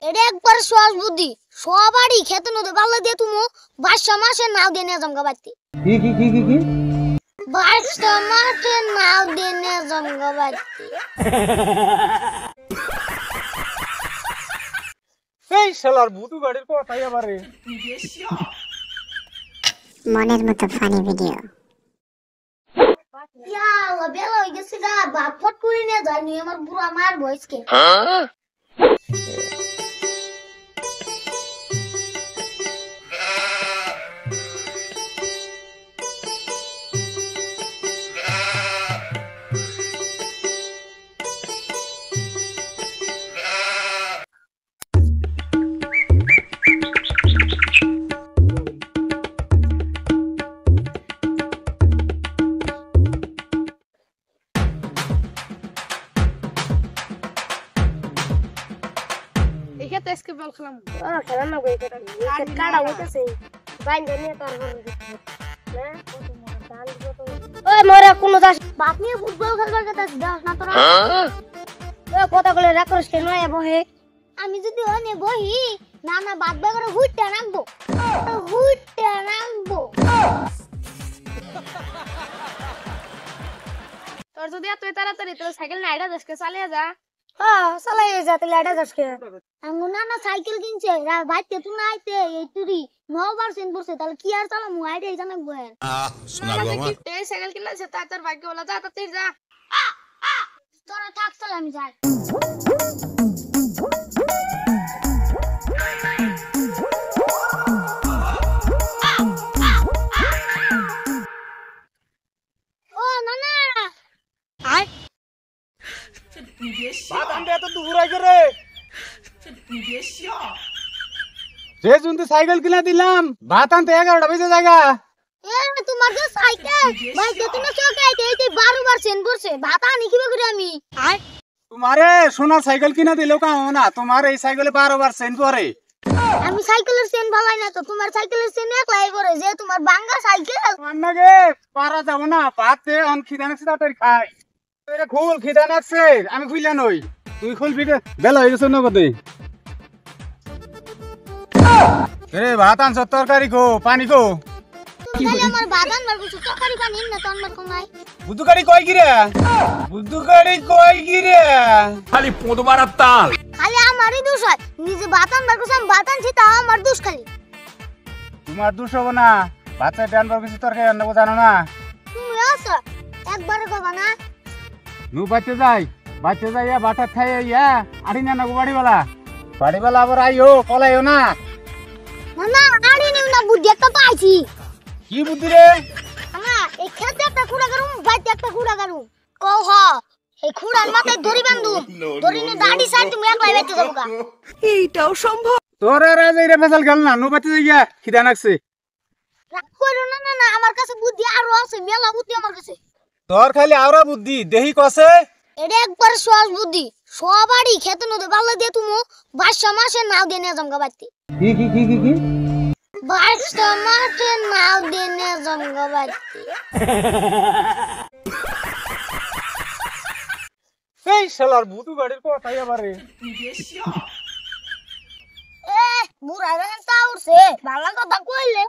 এটা একবার সহজ বুদ্ধি সবারই খেতে নদে ভালো দিয়ে তুমি 22 মাসের নাও দিয়ে নিয়ে জমগা বাড়তি কি 22 মাসের নাও দিয়ে নিয়ে জমগা বাড়তি এই শালার ভূতু গাড়ির কথাই আবারে মনের মতো ফানি ভিডিও। ইয়াল্লা বেলা হয়ে গেছে গা বাপ ফট করে নিয়ে যায়নি আমার বুড়া মার বয়সকে এখানে আজকে বল খেলাম খেলাম না গই কেটা কাটা হইতাছে বাইন জানি তো আর ওই মোরে কোন দাস বাপ নিয়ে ফুটবল খেলবার কথা দাস না তোরা ওই কথা বলে রাখছ কেন বহে আমি যদি ওনে বহি না না বাদ বাই করে হুইটটা নামবো তোর যদি এত তাড়াতাড়ি তোর সাইকেল না আইডা দশকে চালিয়ে যা হ্যাঁ চালাই যা তাহলে এটা দশকে আঙ্গু না না সাইকেল কিনছে বাইতে তুই না আইতে এই তুরি 9% পড়ছে তাহলে কি আর চালামু আইডা এই জানা বয় শোনা গো আমার এই সাইকেল কিনছে তা তোর ভাগ্য বলা যা তাড়াতাড়ি যা তোরা থাক চল আমি যাই ও না না আয় ভাত আনতে এত দূর আই করে যে জুনতে সাইকেল কিনা দিলাম ভাত আনতে 11টা বেজে জায়গা এ তোমার যে সাইকেল বাইতে তুমি চোখে আইতে এই 12% পড়ছে ভাত আনি কিবা করে আমি আয় তোমারে সোনার সাইকেল কিনা দিলেও কাম হবে না তোমার এই সাইকেলে 12% পড়ে আমি সাইকেলের চেন ভালাই না তো তোমার সাইকেলের চেন একলাই করে যে তোমার বাঙ্গা সাইকেল আন্নাগে পারা যাব না ভাতে অন খিদা নাকছে তাড়াতাড়ি খাই তোরে খুল খিদা নাকছে আমি খুইলা নই তুই খুলবি বেলা হয়ে গেছে নগদে রে ভাত আনছ তরকারি কো পানি কো তুমি খালি আমার বাদান মার কিছু তরকারি পানি না তো আমার কোন নাই বুদ্ধুকারি কই গিরে খালি পোদবার তাল খালি আমারই দোষ হয় নিজে বাতান বার কিছু আমি বাতান ছি তা আমার দোষ খালি তোমার দোষ হবে না বাচ্চা ডানবার কিছু তরকারি রান্না জানো না তুমি আসো একবার কবা না নু বাচ্চা যাইয়া বাটা খাইয়া আড়ি না না বাড়িওয়ালা আবার আইও পলাইও না না না আড়ি নিউ না বুদ্ধি একটা পাইছি কি বুদ্ধি রে না এই খেতে একটা খুঁড়া করুম বাইতে একটা খুঁড়া করুম কও হ এই খুঁড়ার মাথায় দড়ি বান্ধু দড়ি নে দাড়ি সাইড তুমি একলাই বাইতে যাবো গা তোর রাজ এই ফেসাল গেল না নু বাচ্চা যাইয়া খিদা নাকছে রাগ করো না না না আমার কাছে বুদ্ধি আরো আছে মেলা বুদ্ধি আমার কাছে তোর খালি আওরা বুদ্ধি দেহি কসে এটা একবার সহজ বুদ্ধি সবারই খেতে নদে ভালো দিয়ে তুমি 22 মাসের নাও দিয়ে নিয়ে জমগা বাড়তি কি 22 মাসের নাও দিয়ে নিয়ে জমগা বাড়তি এই শালার ভূতু গাড়ির কথাই আবারে এ বুড়া রেন তা উঠছে ভালো কথা কইলে